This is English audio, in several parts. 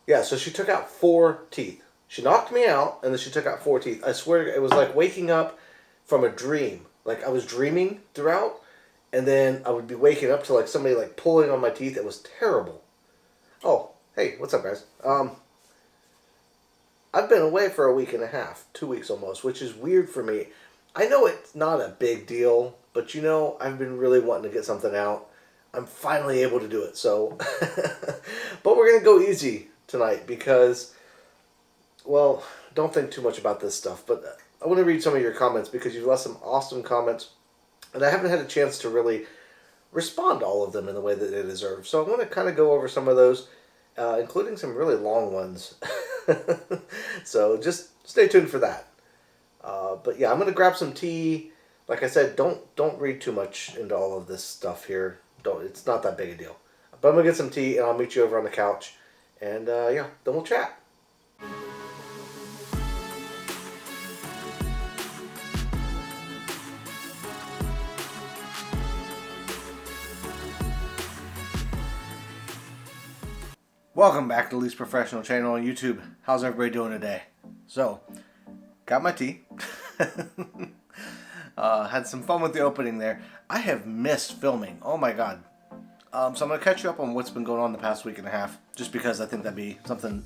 Yeah, so she took out 4 teeth. She knocked me out, and then she took out 4 teeth. I swear, it was like waking up from a dream. Like I was dreaming throughout, and then I would be waking up to like somebody like pulling on my teeth. It was terrible. Oh, hey, what's up, guys? I've been away for a week and a half, 2 weeks almost, which is weird for me. I know it's not a big deal, but I've been really wanting to get something out. I'm finally able to do it, so. But we're going to go easy tonight because, well, don't think too much about this stuff, but I want to read some of your comments because you've left some awesome comments, and I haven't had a chance to really respond to all of them in the way that they deserve. So I want to kind of go over some of those, including some really long ones. So just stay tuned for that. But yeah, I'm gonna grab some tea. Like I said, don't read too much into all of this stuff here. Don't. It's not that big a deal. But I'm gonna get some tea and I'll meet you over on the couch. And yeah, then we'll chat. Welcome back to the Least Professional channel on YouTube. How's everybody doing today? So, got my tea. Had some fun with the opening there. I have missed filming. Oh my god. So I'm going to catch you up on what's been going on the past week and a half. Just because I think that'd be something...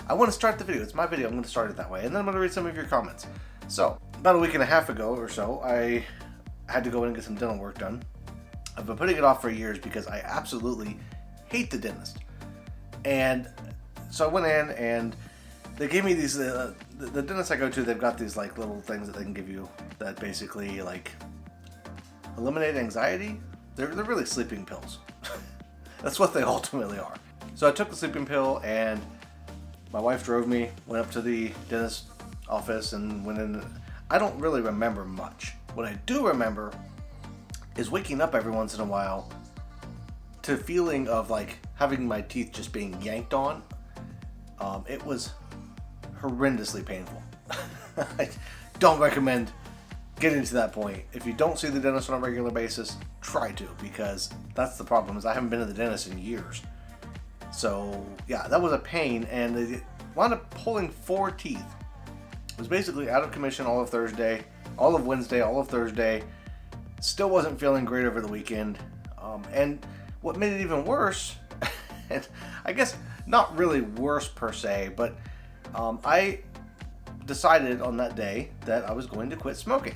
I want to start the video. It's my video. I'm going to start it that way. And then I'm going to read some of your comments. So, about a week and a half ago or so, I had to go in and get some dental work done. I've been putting it off for years because I absolutely hate the dentist. And so I went in and they gave me these, the dentist I go to, they've got these like little things that they can give you that basically like eliminate anxiety. They're really sleeping pills. That's what they ultimately are. So I took the sleeping pill and my wife drove me, went up to the dentist office and went in. I don't really remember much. What I do remember is waking up every once in a while to a feeling of like having my teeth just being yanked on. It was horrendously painful. I don't recommend getting to that point. If you don't see the dentist on a regular basis, try to, because that's the problem, is I haven't been to the dentist in years. So yeah, that was a pain, and they wound up pulling 4 teeth. It was basically out of commission all of Thursday, all of Wednesday, all of Thursday. Still wasn't feeling great over the weekend. And what made it even worse, and I guess not really worse per se, but I decided on that day that I was going to quit smoking.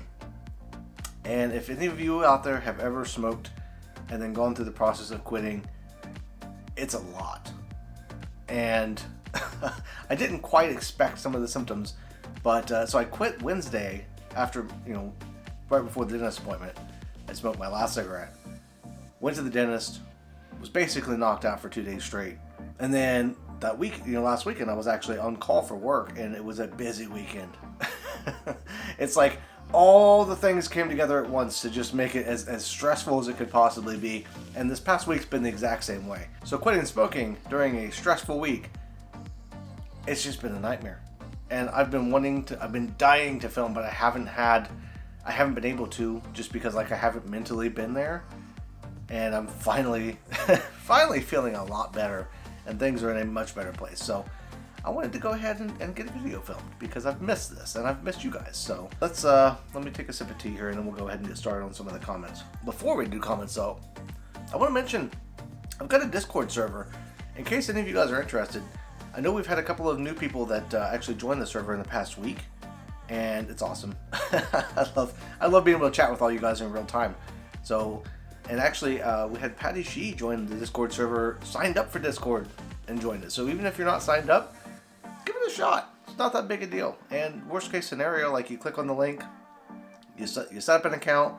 And if any of you out there have ever smoked and then gone through the process of quitting, it's a lot. And I didn't quite expect some of the symptoms, but so I quit Wednesday after, right before the dentist appointment. I smoked my last cigarette, went to the dentist, was basically knocked out for 2 days straight. And then that week, last weekend, I was actually on call for work, and it was a busy weekend. It's like all the things came together at once to just make it as stressful as it could possibly be. And this past week's been the exact same way. So quitting smoking during a stressful week, it's just been a nightmare. And I've been dying to film, but I haven't been able to, just because I haven't mentally been there. And I'm finally feeling a lot better, and things are in a much better place. So I wanted to go ahead and get a video filmed because I've missed this and I've missed you guys. So let me take a sip of tea here and then we'll go ahead and get started on some of the comments. Before we do comments though, I want to mention I've got a Discord server in case any of you guys are interested. I know we've had a couple of new people that actually joined the server in the past week, and it's awesome. I love being able to chat with all you guys in real time. So. And actually, we had Patty Shee join the Discord server, signed up for Discord, and joined it. So even if you're not signed up, give it a shot. It's not that big a deal. And worst case scenario, you click on the link, you set up an account,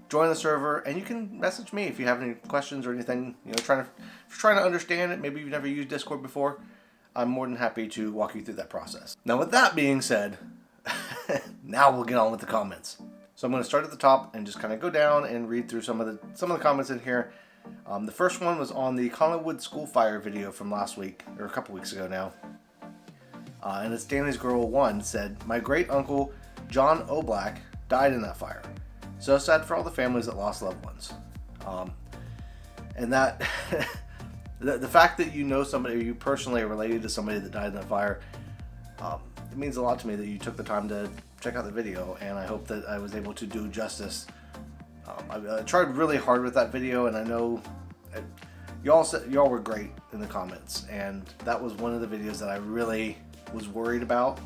join the server, and you can message me if you have any questions or anything. Trying to understand it. Maybe you've never used Discord before. I'm more than happy to walk you through that process. Now, with that being said, now we'll get on with the comments. So I'm going to start at the top and just kind of go down and read through some of the comments in here. The first one was on the Collinwood school fire video from last week, or a couple weeks ago now. And it's Danny's Girl 1 said, "My great uncle John O'Black died in that fire. So sad for all the families that lost loved ones." And that The fact that you know somebody, or you personally are related to somebody that died in that fire, it means a lot to me that you took the time to check out the video, and I hope that I was able to do justice. I tried really hard with that video, and I know y'all were great in the comments, and that was one of the videos that I really was worried about,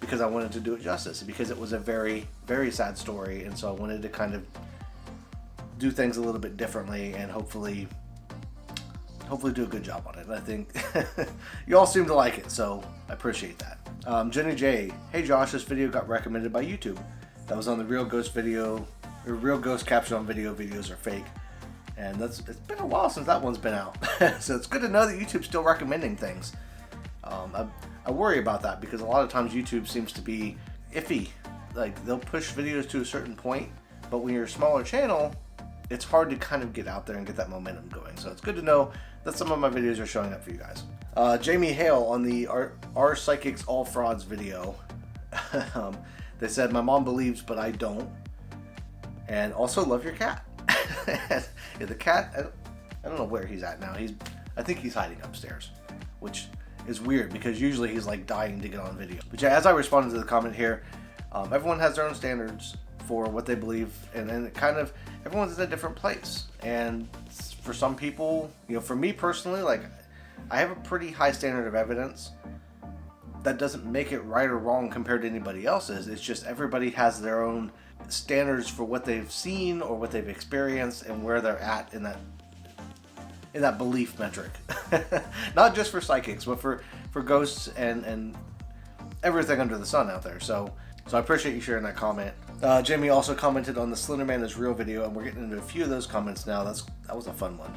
because I wanted to do it justice, because it was a very, very sad story, and so I wanted to kind of do things a little bit differently and hopefully do a good job on it. And I think you all seem to like it, so I appreciate that. Jenny J, hey Josh, this video got recommended by YouTube. That was on the Real Ghost video, or Real Ghost Captured on Video videos are fake. And it's been a while since that one's been out. So it's good to know that YouTube's still recommending things. I worry about that because a lot of times YouTube seems to be iffy. Like, they'll push videos to a certain point, but when you're a smaller channel, it's hard to kind of get out there and get that momentum going. So it's good to know that some of my videos are showing up for you guys. Jamie Hale on the Are Psychics All Frauds video. They said, my mom believes, but I don't. And also love your cat. Yeah, the cat, I don't know where he's at now. I think he's hiding upstairs, which is weird because usually he's like dying to get on video. But yeah, as I responded to the comment here, everyone has their own standards for what they believe, and it kind of, everyone's in a different place. And for some people, you know, for me personally, like, I have a pretty high standard of evidence. That doesn't make it right or wrong compared to anybody else's. It's just everybody has their own standards for what they've seen or what they've experienced and where they're at in that belief metric. Not just for psychics, but for ghosts and everything under the sun out there. So I appreciate you sharing that comment. Jamie also commented on the Slender Man is Real video, and we're getting into a few of those comments now. That was a fun one.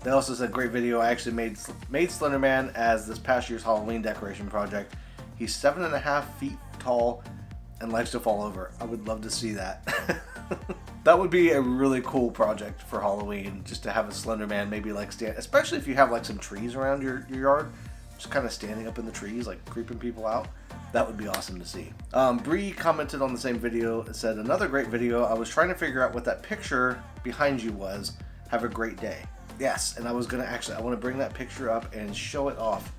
They also said, great video. I actually made Slender Man as this past year's Halloween decoration project. He's 7.5 feet tall and likes to fall over. I would love to see that. That would be a really cool project for Halloween, just to have a Slender Man maybe like stand, especially if you have like some trees around your yard, just kind of standing up in the trees, like creeping people out. That would be awesome to see. Bree commented on the same video and said, another great video. I was trying to figure out what that picture behind you was. Have a great day. Yes, and I want to bring that picture up and show it off.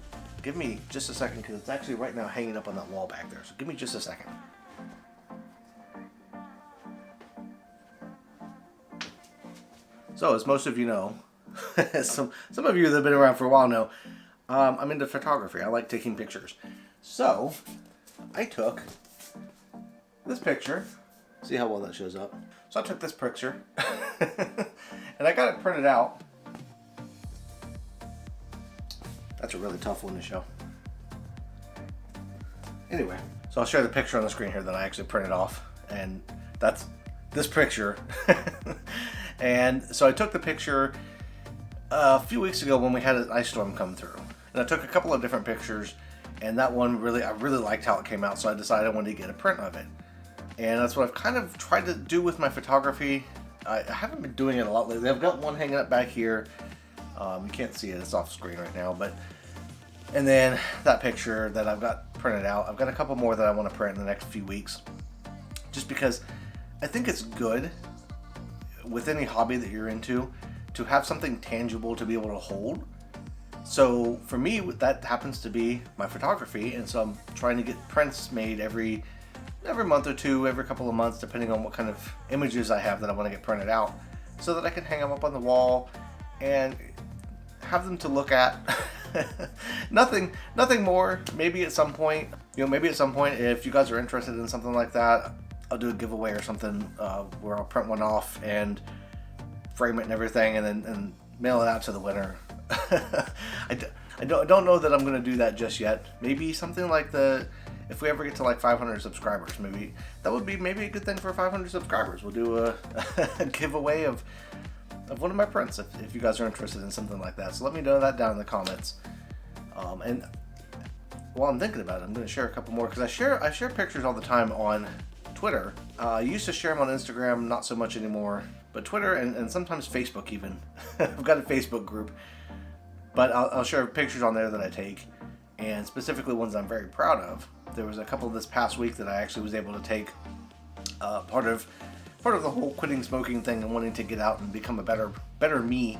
Give me just a second, because it's actually right now hanging up on that wall back there. So give me just a second. So, as most of you know, some of you that have been around for a while know, I'm into photography. I like taking pictures. So, I took this picture. See how well that shows up. So I took this picture, and I got it printed out. That's a really tough one to show. Anyway, so I'll share the picture on the screen here that I actually printed off, and that's this picture. And so I took the picture a few weeks ago when we had an ice storm come through, and I took a couple of different pictures, and that one I really liked how it came out, so I decided I wanted to get a print of it. And that's what I've kind of tried to do with my photography. I haven't been doing it a lot lately. I've got one hanging up back here. You can't see it, it's off screen right now, but, and then that picture that I've got printed out. I've got a couple more that I want to print in the next few weeks, just because I think it's good with any hobby that you're into to have something tangible to be able to hold. So for me, that happens to be my photography, and so I'm trying to get prints made every month or two, every couple of months, depending on what kind of images I have that I want to get printed out, so that I can hang them up on the wall and have them to look at. Nothing more. Maybe at some point, if you guys are interested in something like that, I'll do a giveaway or something where I'll print one off and frame it and everything, and then mail it out to the winner. I don't know that I'm going to do that just yet. Maybe something like if we ever get to like 500 subscribers, maybe that would be maybe a good thing for 500 subscribers. We'll do a giveaway of one of my prints if you guys are interested in something like that. So let me know that down in the comments. And while I'm thinking about it, I'm going to share a couple more, because I share pictures all the time on Twitter. I used to share them on Instagram, not so much anymore, but Twitter and sometimes Facebook even. I've got a Facebook group, but I'll share pictures on there that I take, and specifically ones I'm very proud of. There was a couple this past week that I actually was able to take, part of the whole quitting smoking thing and wanting to get out and become a better me.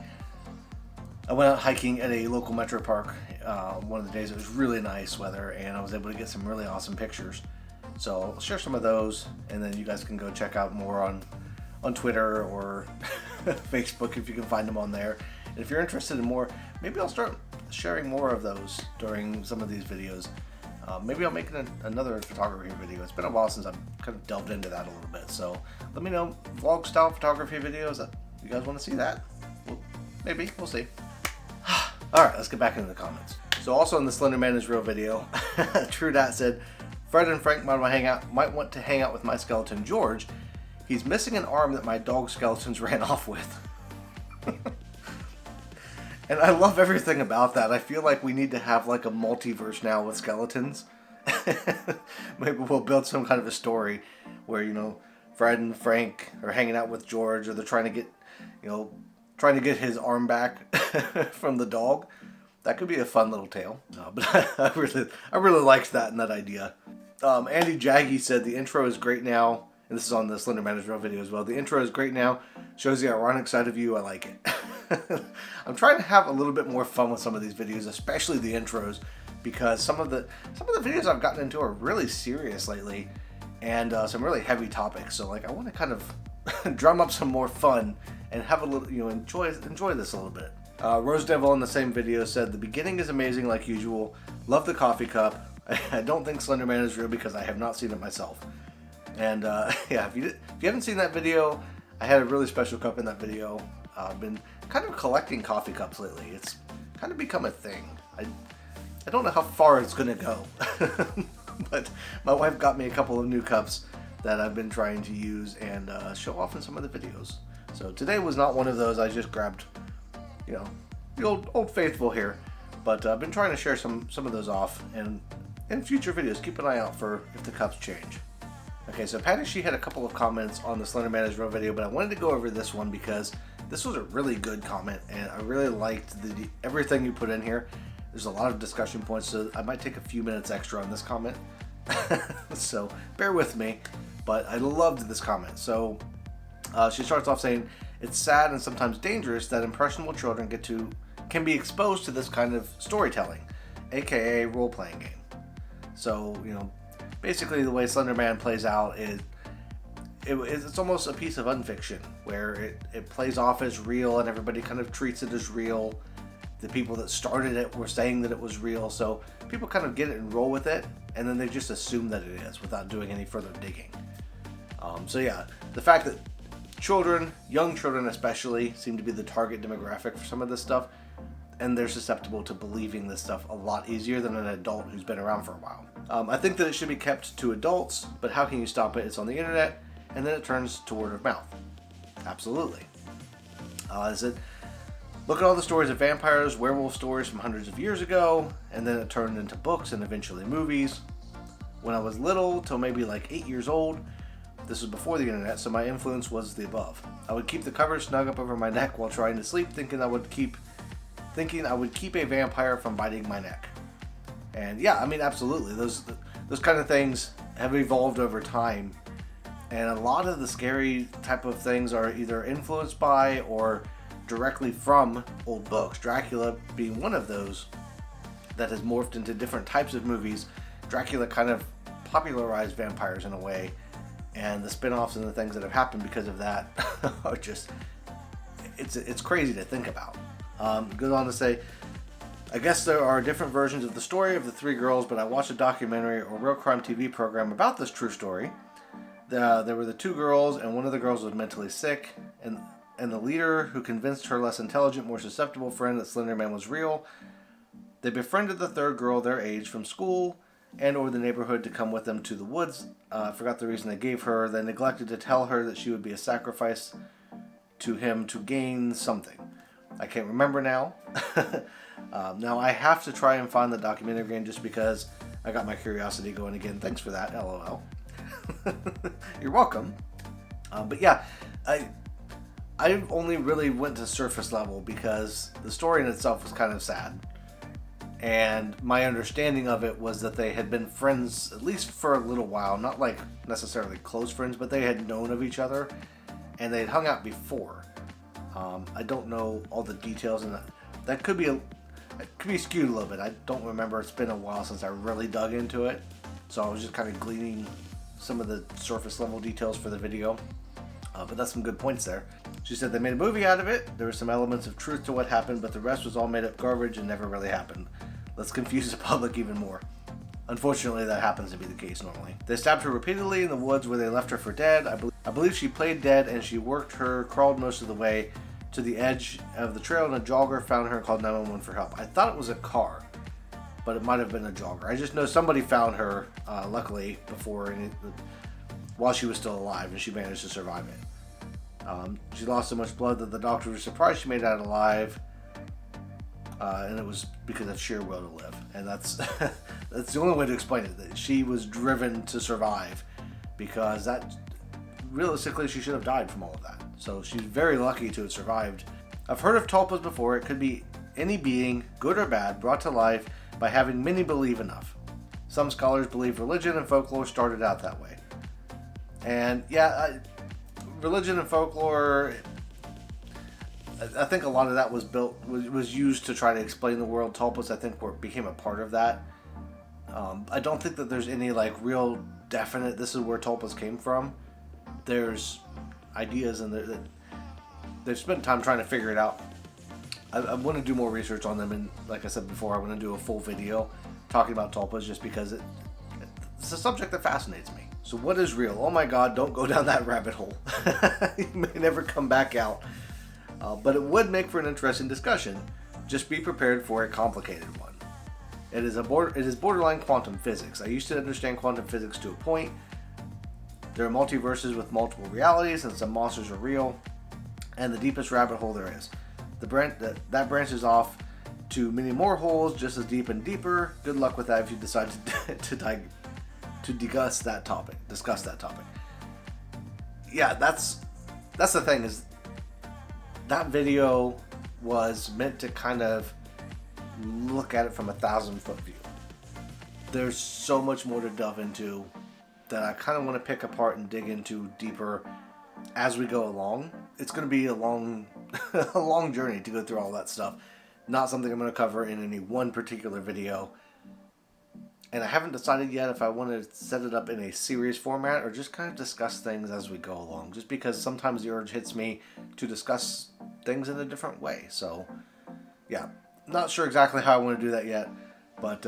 I went out hiking at a local metro park one of the days. It was really nice weather, and I was able to get some really awesome pictures. So I'll share some of those, and then you guys can go check out more on Twitter or Facebook if you can find them on there. And if you're interested in more, maybe I'll start sharing more of those during some of these videos. Maybe I'll make another photography video. It's been a while since I've kind of delved into that a little bit. So let me know, vlog style photography videos. You guys want to see that? Well, maybe, we'll see. Alright, let's get back into the comments. So also in the Slender Man is Real video, True Dat said, Fred and Frank might want to hang out with my skeleton George. He's missing an arm that my dog skeletons ran off with. And I love everything about that. I feel like we need to have like a multiverse now with skeletons. Maybe we'll build some kind of a story where, you know, Fred and Frank are hanging out with George, or they're trying to get his arm back from the dog. That could be a fun little tale. But I really liked that and that idea. Andy Jaggy said the intro is great now, and this is on the Slender Man is Real video as well. The intro is great now, shows the ironic side of you. I like it. I'm trying to have a little bit more fun with some of these videos, especially the intros, because some of the videos I've gotten into are really serious lately, and some really heavy topics. So like I want to kind of drum up some more fun and have a little, you know, enjoy this a little bit. Rose Devil in the same video said the beginning is amazing like usual. Love the coffee cup. I don't think Slender Man is real because I have not seen it myself. And yeah, if you haven't seen that video, I had a really special cup in that video. I've been kind of collecting coffee cups lately. It's kind of become a thing. I don't know how far it's gonna go, but my wife got me a couple of new cups that I've been trying to use and show off in some of the videos. So today was not one of those. I just grabbed, you know, the old faithful here, but I've been trying to share some of those off, and in future videos, keep an eye out for if the cups change. Okay, so Patty, she had a couple of comments on the Slender Man is Real video, but I wanted to go over this one because this was a really good comment, and I really liked everything you put in here. There's a lot of discussion points, so I might take a few minutes extra on this comment. So bear with me, but I loved this comment. So she starts off saying, it's sad and sometimes dangerous that impressionable children can be exposed to this kind of storytelling, aka role-playing game. So, you know, basically the way Slender Man plays out is it's almost a piece of unfiction where it plays off as real and everybody kind of treats it as real. The people that started it were saying that it was real, so people kind of get it and roll with it, and then they just assume that it is without doing any further digging. So yeah, the fact that children, young children especially, seem to be the target demographic for some of this stuff, and they're susceptible to believing this stuff a lot easier than an adult who's been around for a while. I think that it should be kept to adults, but how can you stop it? It's on the internet, and then it turns to word of mouth. Absolutely. Look at all the stories of vampires, werewolf stories from hundreds of years ago, and then it turned into books and eventually movies. When I was little, till maybe like 8 years old, this was before the internet, so my influence was the above. I would keep the covers snug up over my neck while trying to sleep, thinking I would keep a vampire from biting my neck. And yeah, I mean, absolutely. Those kind of things have evolved over time. And a lot of the scary type of things are either influenced by or directly from old books. Dracula being one of those that has morphed into different types of movies. Dracula kind of popularized vampires in a way. And the spin-offs and the things that have happened because of that are just, it's crazy to think about. Goes on to say, I guess there are different versions of the story of the three girls, but I watched a documentary or real crime TV program about this true story. There were the two girls, and one of the girls was mentally sick, and the leader who convinced her less intelligent, more susceptible friend that Slender Man was real. They befriended the third girl their age from school and or the neighborhood to come with them to the woods. I forgot the reason they gave her. They neglected to tell her that she would be a sacrifice to him to gain something. I can't remember now. Now I have to try and find the documentary again just because I got my curiosity going again. Thanks for that, LOL. You're welcome. But yeah, I only really went to surface level because the story in itself was kind of sad. And my understanding of it was that they had been friends at least for a little while, not like necessarily close friends, but they had known of each other and they had hung out before. I don't know all the details, and that could be skewed a little bit. I don't remember. It's been a while since I really dug into it, so I was just kind of gleaning some of the surface level details for the video. But that's some good points there. She said they made a movie out of it. There were some elements of truth to what happened, but the rest was all made up garbage and never really happened. Let's confuse the public even more. Unfortunately, that happens to be the case normally. They stabbed her repeatedly in the woods where they left her for dead. I believe she played dead, and she worked her, crawled most of the way to the edge of the trail, and a jogger found her and called 911 for help. I thought it was a car, but it might have been a jogger. I just know somebody found her, luckily, while she was still alive, and she managed to survive it. She lost so much blood that the doctor was surprised she made it out alive, and it was because of sheer will to live. And that's that's the only way to explain it. That she was driven to survive, because that realistically she should have died from all of that. So she's very lucky to have survived. I've heard of tulpas before. It could be any being, good or bad, brought to life by having many believe enough. Some scholars believe religion and folklore started out that way. And yeah, religion and folklore, I think a lot of that was used to try to explain the world. Tulpas, I think, became a part of that. I don't think that there's any like real definite, this is where tulpas came from. There's ideas, and they've spent time trying to figure it out. I want to do more research on them, and like I said before, I want to do a full video talking about tulpas, just because it's a subject that fascinates me. So what is real? Oh my God, don't go down that rabbit hole. You may never come back out. But it would make for an interesting discussion. Just be prepared for a complicated one. It is borderline quantum physics. I used to understand quantum physics to a point. There are multiverses with multiple realities, and some monsters are real. And the deepest rabbit hole there is. That branches off to many more holes, just as deep and deeper. Good luck with that if you decide to discuss that topic. Yeah, that's the thing, is that video was meant to kind of look at it from a 1,000-foot view. There's so much more to delve into that I kind of want to pick apart and dig into deeper as we go along. It's going to be a long a long journey to go through all that stuff. Not something I'm going to cover in any one particular video. And I haven't decided yet if I want to set it up in a series format or just kind of discuss things as we go along. Just because sometimes the urge hits me to discuss things in a different way. So, yeah. Not sure exactly how I want to do that yet. But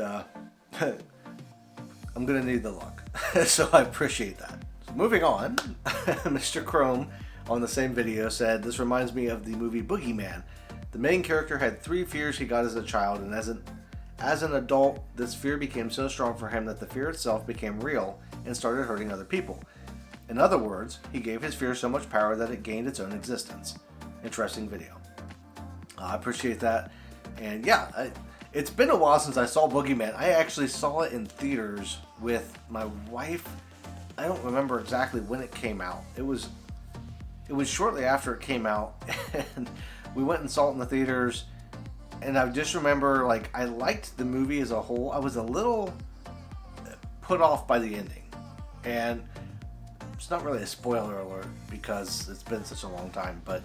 I'm going to need the luck. So I appreciate that. So moving on, Mr. Chrome on the same video said, "This reminds me of the movie Boogeyman. The main character had 3 fears he got as a child, and as an adult, this fear became so strong for him that the fear itself became real and started hurting other people. In other words, he gave his fear so much power that it gained its own existence." Interesting video. I appreciate that. And yeah, it's been a while since I saw Boogeyman. I actually saw it in theaters with my wife. I don't remember exactly when it came out. It was shortly after it came out, and we went and saw it in the theaters. And I just remember, like, I liked the movie as a whole. I was a little put off by the ending. And it's not really a spoiler alert because it's been such a long time. But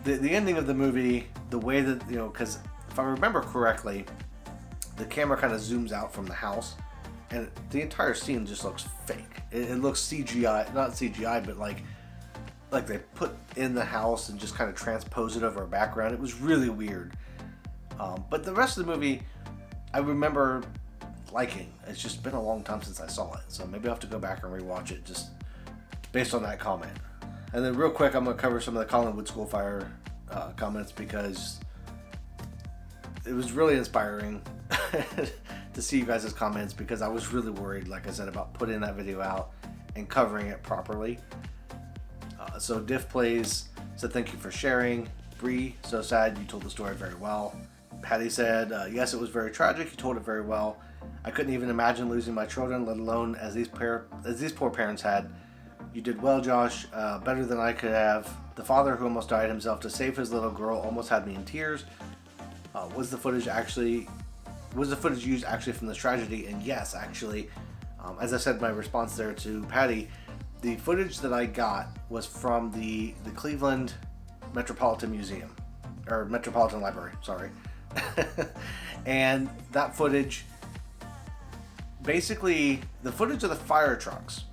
the ending of the movie, the way that, because if I remember correctly, the camera kind of zooms out from the house. And the entire scene just looks fake. It looks CGI, not CGI, but like they put in the house and just kind of transpose it over a background. It was really weird. But the rest of the movie, I remember liking. It's just been a long time since I saw it. So maybe I'll have to go back and rewatch it just based on that comment. And then real quick, I'm going to cover some of the Collinwood School Fire comments because it was really inspiring to see you guys' comments, because I was really worried, like I said, about putting that video out and covering it properly. So Diff Plays said, "Thank you for sharing." Bree, "So sad, you told the story very well." Patty said, "Yes, it was very tragic. You told it very well. I couldn't even imagine losing my children, let alone as these poor parents had. You did well, Josh. Better than I could have. The father who almost died himself to save his little girl almost had me in tears. Was the footage used actually from this tragedy?" And yes, actually, as I said in my response there to Patty, the footage that I got was from the Cleveland Metropolitan Museum, or Metropolitan Library, sorry. And that footage, basically the footage of the fire trucks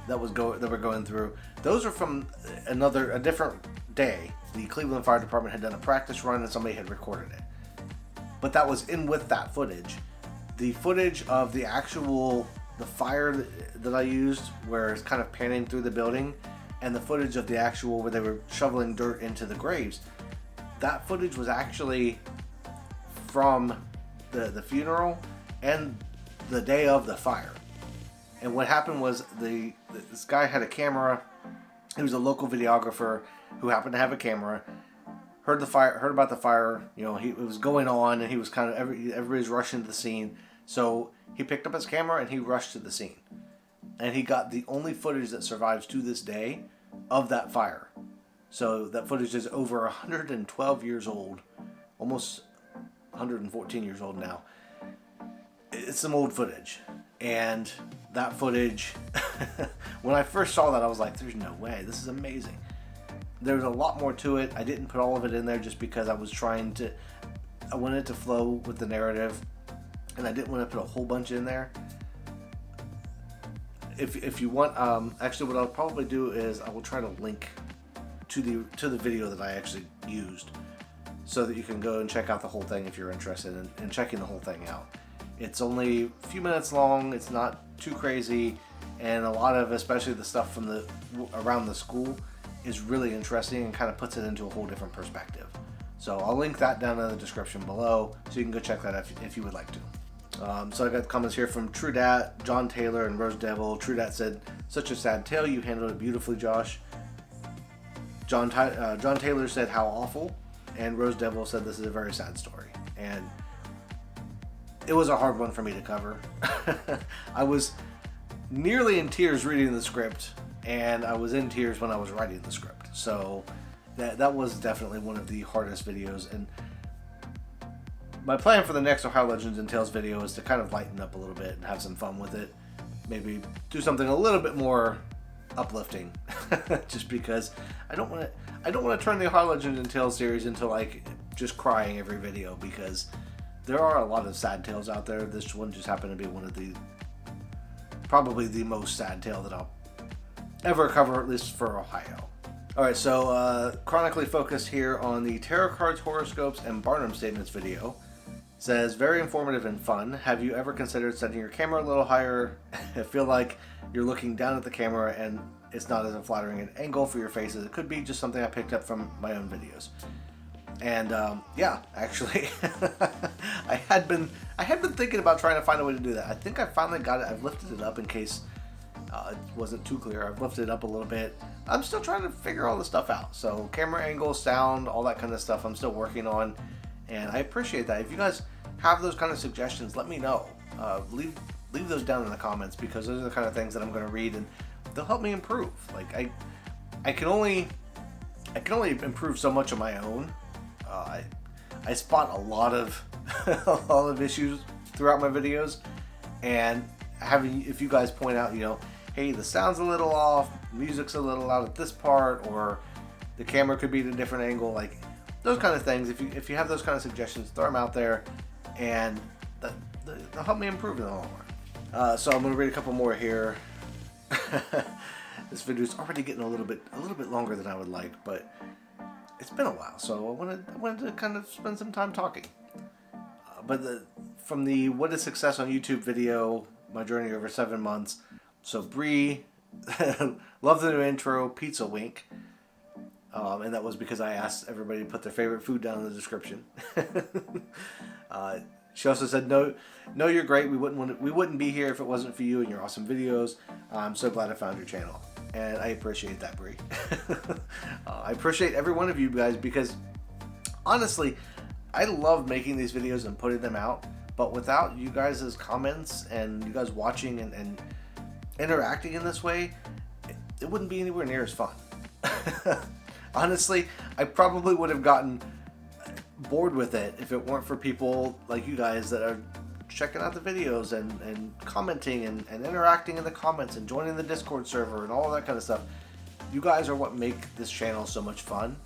that were going through, those are from a different day. The Cleveland Fire Department had done a practice run and somebody had recorded it. But that was in with that footage. The footage of the fire that I used, where it's kind of panning through the building, and the footage of the actual where they were shoveling dirt into the graves, that footage was actually from the funeral and the day of the fire. And what happened was this guy had a camera. He was a local videographer who happened to have a camera. Heard about the fire. You know, it was going on, and he was kind of everybody's rushing to the scene. So he picked up his camera and he rushed to the scene, and he got the only footage that survives to this day of that fire. So that footage is over 112 years old, almost 114 years old now. It's some old footage, and that footage, when I first saw that, I was like, "There's no way! This is amazing." There's a lot more to it. I didn't put all of it in there just because I wanted it to flow with the narrative, and I didn't want to put a whole bunch in there. If you want, actually, what I'll probably do is I will try to link to the video that I actually used, so that you can go and check out the whole thing if you're interested in checking the whole thing out. It's only a few minutes long. It's not too crazy, and a lot of, especially the stuff from around the school, is really interesting and kind of puts it into a whole different perspective. So I'll link that down in the description below, so you can go check that out if you would like to. So I got comments here from Trudat, John Taylor, and Rose Devil. Trudat said, "Such a sad tale. You handled it beautifully, Josh." John Taylor said, "How awful." And Rose Devil said, "This is a very sad story." And it was a hard one for me to cover. I was nearly in tears reading the script, and I was in tears when I was writing the script. So that was definitely one of the hardest videos. And my plan for the next Ohio Legends and Tales video is to kind of lighten up a little bit and have some fun with it. Maybe do something a little bit more uplifting, just because I don't want to turn the Ohio Legends and Tales series into like just crying every video, because there are a lot of sad tales out there. This one just happened to be one of probably the most sad tale that I'll ever cover, at least for Ohio. Alright, so chronically focused here on the tarot cards, horoscopes, and Barnum statements video. Says, "Very informative and fun. Have you ever considered setting your camera a little higher? I feel like you're looking down at the camera and it's not as flattering an angle for your face as it could be. Just something I picked up from my own videos." And yeah, actually, I had been thinking about trying to find a way to do that. I think I finally got it. I've lifted it up in case it wasn't too clear. I've lifted it up a little bit. I'm still trying to figure all this stuff out. So camera angle, sound, all that kind of stuff I'm still working on. And I appreciate that. If you guys have those kind of suggestions, let me know. Leave those down in the comments, because those are the kind of things that I'm going to read, and they'll help me improve. Like I can only improve so much on my own. I spot a lot of issues throughout my videos, and if you guys point out, hey, the sound's a little off, music's a little out at this part, or the camera could be at a different angle, like those kind of things. If you have those kind of suggestions, throw them out there, and they'll help me improve in the long run. So I'm going to read a couple more here. This video is already getting a little bit longer than I would like, but it's been a while, so I wanted to kind of spend some time talking. But from the "What is Success on YouTube" video, my journey over 7 months. So Bree, love the new intro, Pizza Wink. And that was because I asked everybody to put their favorite food down in the description. She also said, "No, you're great. We wouldn't be here if it wasn't for you and your awesome videos. I'm so glad I found your channel." And I appreciate that, Bree. I appreciate every one of you guys, because honestly, I love making these videos and putting them out. But without you guys' comments and you guys watching and interacting in this way, it wouldn't be anywhere near as fun. Honestly, I probably would have gotten bored with it if it weren't for people like you guys that are checking out the videos and commenting and interacting in the comments and joining the Discord server and all that kind of stuff. You guys are what make this channel so much fun,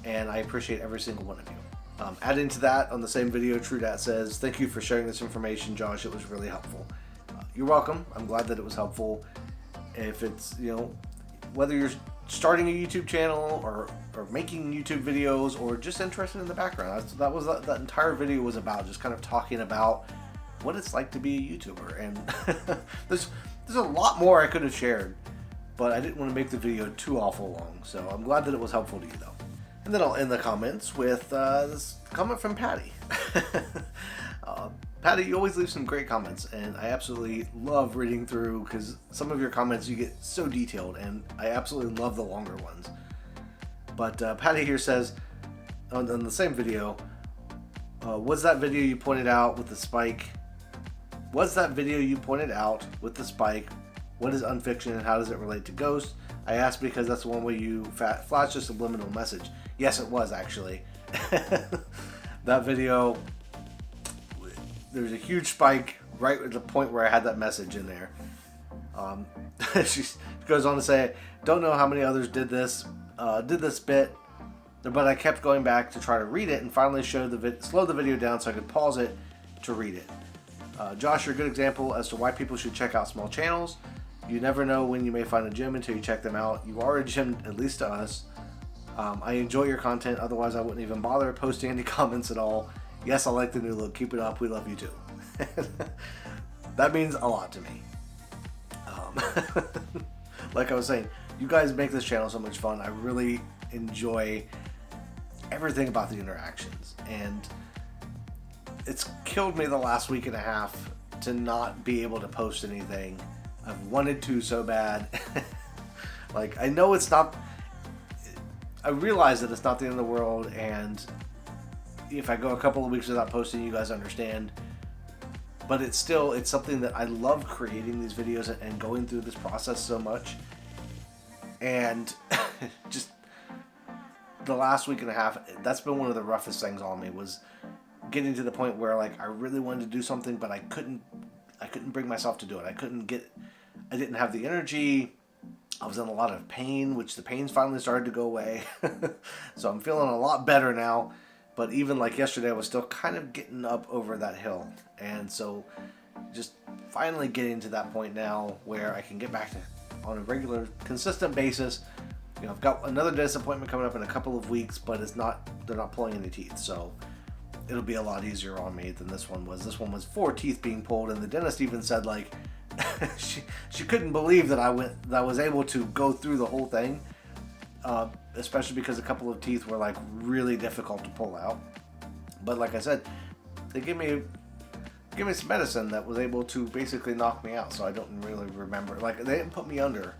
and I appreciate every single one of you. Adding to that, on the same video, TrueDat says, "Thank you for sharing this information, Josh. It was really helpful." You're welcome. I'm glad that it was helpful. If it's, whether you're starting a YouTube channel or making YouTube videos or just interested in the background, that was that entire video was about, just kind of talking about what it's like to be a YouTuber. And there's a lot more I could have shared, but I didn't want to make the video too awful long. So I'm glad that it was helpful to you, though. And then I'll end the comments with this comment from Patty. Patty, you always leave some great comments, and I absolutely love reading through, because some of your comments, you get so detailed, and I absolutely love the longer ones. But Patty here says, on the same video, was that video you pointed out with the spike? Was that video you pointed out with the spike? What is Unfiction and how does it relate to Ghost? I asked because that's one way you flash a subliminal message. Yes, it was actually. That video, there's a huge spike right at the point where I had that message in there. She goes on to say, "Don't know how many others did this bit, but I kept going back to try to read it and finally slowed the video down so I could pause it to read it. Josh, you're a good example as to why people should check out small channels. You never know when you may find a gem until you check them out. You are a gem, at least to us. I enjoy your content, otherwise I wouldn't even bother posting any comments at all. Yes, I like the new look. Keep it up. We love you too." That means a lot to me. Like I was saying, you guys make this channel so much fun. I really enjoy everything about the interactions, and it's killed me the last week and a half to not be able to post anything. I've wanted to so bad. Like, I know it's not, I realize that it's not the end of the world, and if I go a couple of weeks without posting, you guys understand. But it's something that I love, creating these videos and going through this process so much. And just the last week and a half, that's been one of the roughest things on me, was getting to the point where, like, I really wanted to do something, but I couldn't bring myself to do it. I didn't have the energy. I was in a lot of pain, which the pain's finally started to go away. So I'm feeling a lot better now. But even like yesterday, I was still kind of getting up over that hill. And so just finally getting to that point now where I can get back to, on a regular, consistent basis. I've got another disappointment coming up in a couple of weeks, but they're not pulling any teeth. So it'll be a lot easier on me than this one was. This one was 4 teeth being pulled, and the dentist even said, like, she couldn't believe that I was able to go through the whole thing. Especially because a couple of teeth were, like, really difficult to pull out. But like I said, they gave me some medicine that was able to basically knock me out, so I don't really remember. Like, they didn't put me under.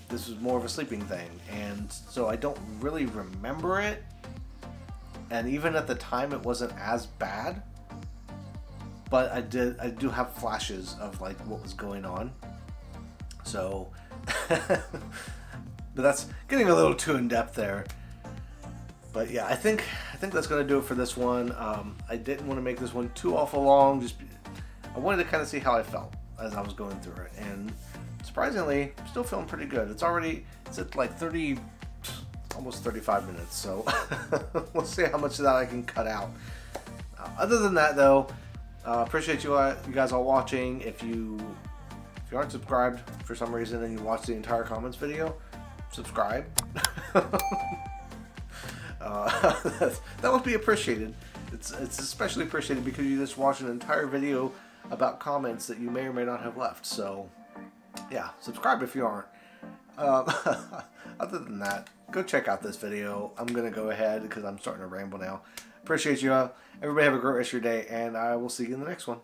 This was more of a sleeping thing, and so I don't really remember it. And even at the time, it wasn't as bad. But I do have flashes of, like, what was going on. So but that's getting a little too in depth there. But yeah, I think that's gonna do it for this one. I didn't want to make this one too awful long. I wanted to kind of see how I felt as I was going through it, and surprisingly, I'm still feeling pretty good. It's at like 30, almost 35 minutes. So we'll see how much of that I can cut out. Other than that, though, appreciate you guys all watching. If you aren't subscribed for some reason and you watch the entire comments video, subscribe. That would be appreciated. It's especially appreciated because you just watched an entire video about comments that you may or may not have left. So yeah, subscribe if you aren't. Other than that, go check out this video. I'm gonna go ahead because I'm starting to ramble now. Appreciate you. Everybody have a great rest of your day, and I will see you in the next one.